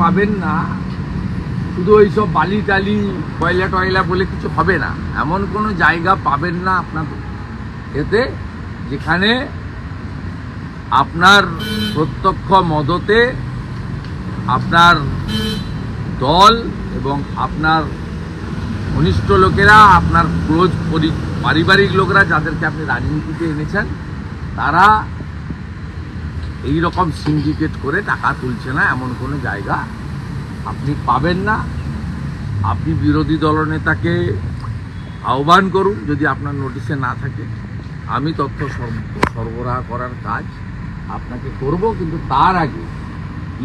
পাবেন না, শুধু ওই সব বালি টালি কয়লা টয়লা বলে কিছু হবে না। এমন কোনো জায়গা পাবেন না আপনার এতে যেখানে আপনার প্রত্যক্ষ মদতে আপনার দল এবং আপনার ঘনিষ্ঠ লোকেরা, আপনার ক্লোজ পারিবারিক লোকেরা যাদেরকে আপনি রাজনীতিতে এনেছেন, তারা এই রকম সিন্ডিকেট করে টাকা তুলছে না, এমন কোনো জায়গা আপনি পাবেন না। আপনি বিরোধী দলনেতাকে আহ্বান করুন, যদি আপনার নোটিশে না থাকে। আমি তথ্য সরবরাহ করার কাজ আপনাকে করব, কিন্তু তার আগে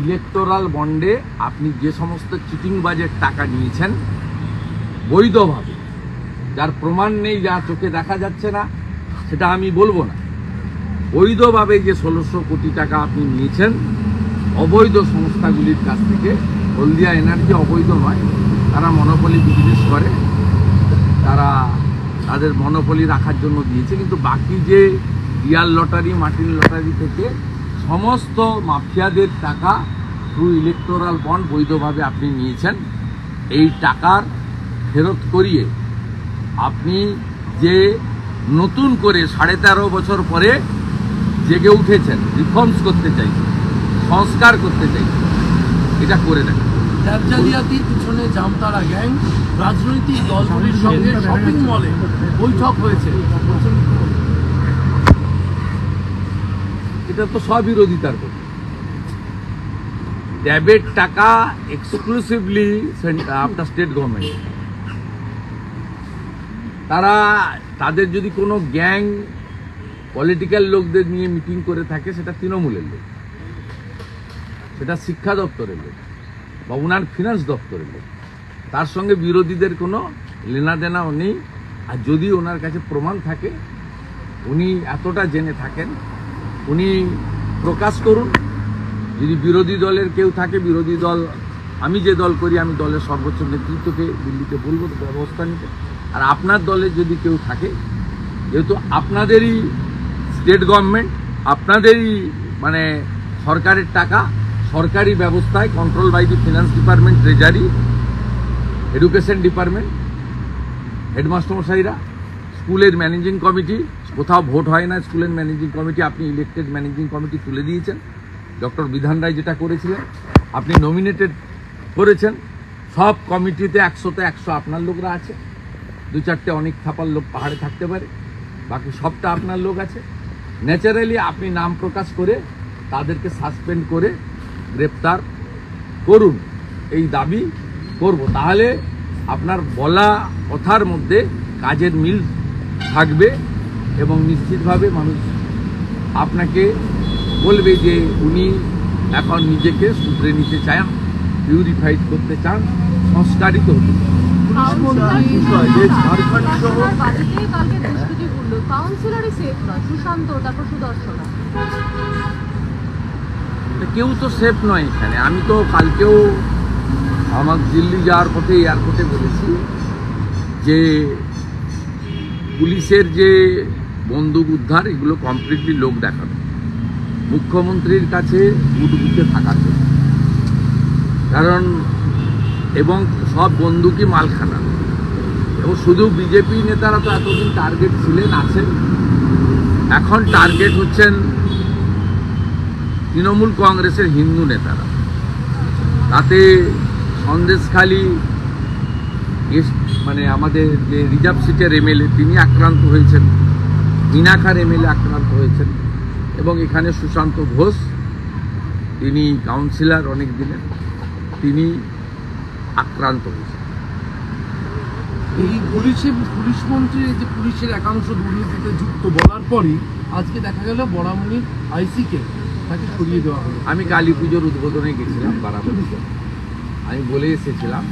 ইলেকটোরাল বন্ডে আপনি যে সমস্ত চিটিংবাজের টাকা নিয়েছেন বৈধভাবে, যার প্রমাণ নেই, যা চোখে দেখা যাচ্ছে না, সেটা আমি বলবো না, বৈধভাবে যে 1600 কোটি টাকা আপনি নিয়েছেন অবৈধ সংস্থাগুলির কাছ থেকে। হলদিয়া এনার্জি অবৈধ নয়, তারা মনোপলি বিজনেস করে, তারা তাদের মনোপলি রাখার জন্য দিয়েছে, কিন্তু বাকি যে রিয়াল লটারি, মার্টিন লটারি থেকে সমস্ত মাফিয়াদের টাকা থ্রু ইলেকটোরাল বন্ড বৈধভাবে আপনি নিয়েছেন। এই টাকার ফেরত করিয়ে আপনি যে নতুন করে 13.5 বছর পরে জেগে উঠেছেন, রিফর্মস করতে চাইছেন, সংস্কার করতে চাইছেন, এটা করে দেন। জালিয়াতির পিছনে জামতারা গ্যাং, রাজনৈতিক দলগুলির সঙ্গে শপিং মলে বৈঠক হয়েছে, এটা তো স্ববিরোধিতার কথা। ট্যাবের টাকা এক্সক্লুসিভলি আপনার স্টেট গভর্নমেন্ট, তারা তাদের যদি কোনো গ্যাং পলিটিক্যাল লোকদের নিয়ে মিটিং করে থাকে, সেটা তৃণমূলের লোক, সেটা শিক্ষা দপ্তরের লোক বা উনার ফিনান্স দপ্তরের লোক, তার সঙ্গে বিরোধীদের কোনো লেনাদেনাও নেই। আর যদি ওনার কাছে প্রমাণ থাকে, উনি এতটা জেনে থাকেন, উনি প্রকাশ করুন। যদি বিরোধী দলের কেউ থাকে, বিরোধী দল, আমি যে দল করি, আমি দলের সর্বোচ্চ নেতৃত্বকে দিল্লিতে বলবো ব্যবস্থা নিতে। আর আপনার দলের যদি কেউ থাকে, যেহেতু আপনাদেরই স্টেট গভর্নমেন্ট, আপনাদেরই মানে সরকারের টাকা সরকারি ব্যবস্থায় control by the finance department, treasury, education department, headmaster মশাইরা, স্কুলের ম্যানেজিং কমিটি, কোথাও ভোট হয় না, স্কুলের ম্যানেজিং কমিটি আপনি ইলেক্টেড ম্যানেজিং কমিটি তুলে দিয়েছেন। ডক্টর বিধান রায় যেটা করেছিলেন, আপনি নমিনেটেড করেছেন। সব কমিটিতে 100তে 100 আপনার লোকরা আছে, 2-4টে অনেক থাপার লোক পাহাড়ে থাকতে পারে, বাকি সবটা আপনার লোক আছে। ন্যাচারালি আপনি নাম প্রকাশ করে তাদেরকে সাসপেন্ড করে গ্রেপ্তার করুন, এই দাবি করব। তাহলে আপনার বলা কথার মধ্যে কাজের মিল থাকবে এবং নিশ্চিতভাবে মানুষ আপনাকে বলবে যে উনি এখন নিজেকে শুধরে নিতে চান, পিউরিফাইড করতে চান, সংস্কারিত হতে চান। কেউ তো সেফ নয় এখানে। আমি তো কালকেও আমার দিল্লি যাওয়ার পথে এয়ারপোর্টে বলেছি যে পুলিশের যে বন্দুক উদ্ধার, এগুলো কমপ্লিটলি লোক দেখানো, মুখ্যমন্ত্রীর কাছে বুটবুকে থাকার জন্য, কারণ এবং সব বন্দুকই মালখানা। এবং শুধু বিজেপি নেতারা তো এতদিন টার্গেট ছিলেন, আছেন, এখন টার্গেট হচ্ছেন তৃণমূল কংগ্রেসের হিন্দু নেতারা। তাতে সন্দেশখালী মানে আমাদের যে রিজার্ভ সিটের এমএলএ, তিনি আক্রান্ত হয়েছেন, মিনাখার এমএলএ আক্রান্ত হয়েছেন, এবং এখানে সুশান্ত ঘোষ, তিনি কাউন্সিলর অনেক দিনের, তিনি আক্রান্ত হয়েছেন। এই পুলিশ মন্ত্রী যে পুলিশের একাংশ দুর্নীতিতে যুক্ত বলার পরই আজকে দেখা গেল বরামনির আইসিকে তাকে সরিয়ে দেওয়া হলো। আমি কালী পুজোর উদ্বোধনে গেছিলাম বারামণিতে, আমি বলে এসেছিলাম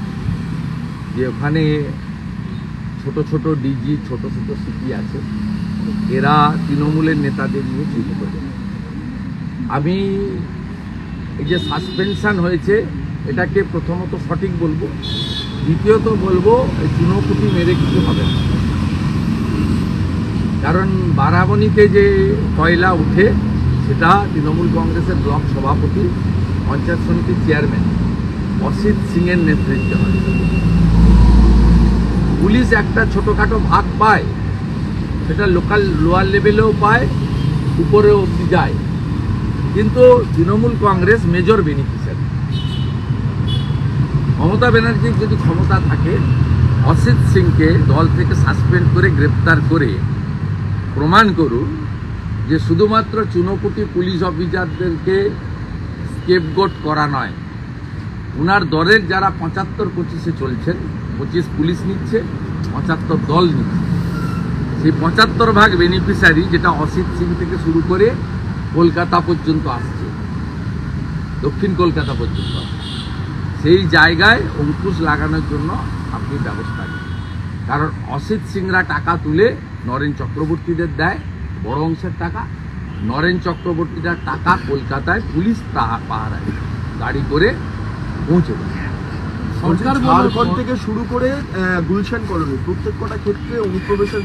যে ওখানে ছোট ছোট ডিজি, ছোট ছোট সিপি আছে, এরা তৃণমূলের নেতাদের নিয়ে চুরি করে। আমি এই যে সাসপেনশন হয়েছে, এটাকে প্রথমত সঠিক বলবো, দ্বিতীয়ত বলবো এই চুনোপুটি মেরে কিছু হবে না। কারণ বারাবণীতে যে কয়লা উঠে, সেটা তৃণমূল কংগ্রেসের ব্লক সভাপতি, পঞ্চায়েত সমিতির চেয়ারম্যান, অসিত সিং এর নেতৃত্বে হয়। পুলিশ একটা ছোটখাটো ভাগ পায়, সেটা লোকাল লোয়ার লেভেলেও পায়, উপরেও অব্দি যায়, কিন্তু তৃণমূল কংগ্রেস মেজর বেনিফিশিয়ারি। মমতা ব্যানার্জির যদি ক্ষমতা থাকে, অসিত সিংকে দল থেকে সাসপেন্ড করে গ্রেপ্তার করে প্রমাণ করুন যে শুধুমাত্র চুনোপুটি পুলিশ অফিসারদেরকে স্কেপগোট করা নয়, উনার দলের যারা 75-25-এ চলছেন, 25 পুলিশ নিচ্ছে, 75 দল নিচ্ছে, সেই 75 বেনিফিশিয়ারি, যেটা অসিত সিং থেকে শুরু করে কলকাতা পর্যন্ত আসছে, দক্ষিণ কলকাতা পর্যন্ত আসছে, সেই জায়গায় অঙ্কুশ লাগানোর জন্য আপনি ব্যবস্থা নিন। কারণ অসিত সিংরা টাকা তুলে নরেন চক্রবর্তীদের দেয়, বড় অংশের টাকা। নরেন চক্রবর্তীটার টাকা কলকাতায় পুলিশ পাহারায় গাড়ি করে পৌঁছে দেয়। সরকার ঝাড়খণ্ড থেকে শুরু করে গুলশান কলোনি প্রত্যেক কটা ক্ষেত্রে অনুপ্রবেশের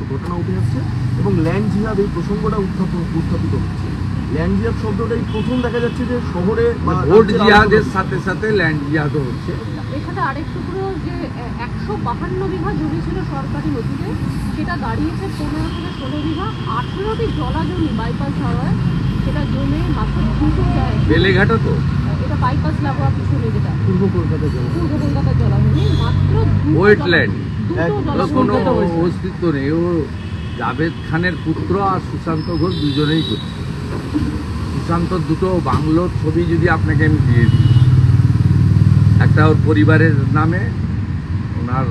ঘটনা উঠে আসছে এবং ল্যান্ড জিহাদ এই প্রসঙ্গটা উত্থাপিত হচ্ছে। ল্যান্ড জিহাদ শব্দটাই প্রথম দেখা যাচ্ছে যে শহরে ভোট জিহাদের সাথে সাথে ল্যান্ড জিহাদও হচ্ছে। এখানে আরেকটু পুরো যে 152 বিঘা জমি ছিল সরকারি নথিতে, সেটা দাঁড়িয়েছে 15 থেকে 16 বিঘা। 18টি জলা জমি বাইপাস হওয়ায় সেটা জমে মাত্র 2 জায়গায়। বেলেঘাটা তো এটা বাইপাস লাগোয়া পিছনে, যেটা পূর্ব কলকাতা পূর্ব কলকাতার জলা জমি, মাত্র ওয়েটল্যান্ড, দুটো কোনো জলা জমি। অস্তিত্ব নেই। ও জাভেদ খানের পুত্র আর সুশান্ত ঘোষ দুজনেই করছে। সুশান্তর দুটো বাংলোর ছবি যদি আপনাকে আমি দিয়ে দিই, একটা ওর পরিবারের নামে, ওনার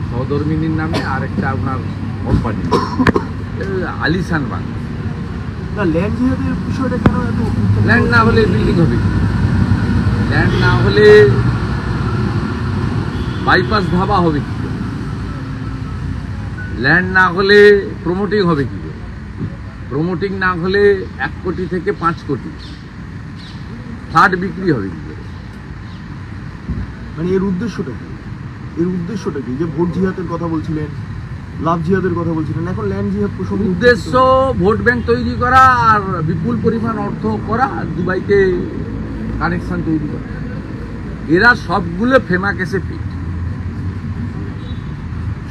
সহধর্মিনীর নামে, আর একটা ওনার কোম্পানি, আলিশান বাংলা। ল্যান্ড জিহাদের বিষয়টা কেন এত ল্যান্ড না হলে বিল্ডিং হবে কি? ল্যান্ড না হলে বাইপাস ধাবা হবে কি? ল্যান্ড না হলে প্রমোটিং হবে কি? প্রমোটিং না হলে 1 কোটি থেকে 5 কোটি ফ্ল্যাট বিক্রি হবে কি? মানে এর উদ্দেশ্যটা কি? এর উদ্দেশ্যটা কি? যে ভোট জিহাদের কথা বলছিলেন, লাভ জিহাদের কথা বলছিলেন, এখন ল্যান্ড জিহাদ প্রসঙ্গ উদ্দেশ্য ভোট ব্যাংক তৈরি করা আর বিপুল পরিমাণ অর্থ করা, দুবাইতে কানেকশন তৈরি করা। এরা সবগুলো ফেমা কেসে ফিট,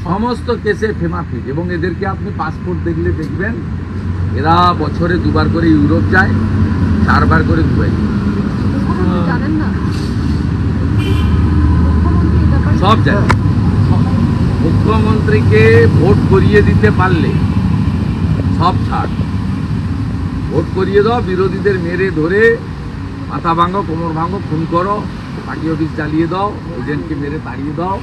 সমস্ত কেসে ফেমা ফিট। এবং এদেরকে আপনি পাসপোর্ট দেখলে দেখবেন এরা বছরে 2 বার করে ইউরোপ যায়, 4 বার করে দুবাই যায়। মুখ্যমন্ত্রী জানেন না? মুখ্যমন্ত্রী এই ব্যাপারে সব জায়গায় মুখ্যমন্ত্রীকে ভোট করিয়ে দিতে পারলে সব ছাড়। ভোট করিয়ে দাও, বিরোধীদের মেরে ধরে মাথা ভাঙো, কোমর ভাঙো, খুন করো, পার্টি অফিস জ্বালিয়ে দাও, এজেন্টকে মেরে তাড়িয়ে দাও,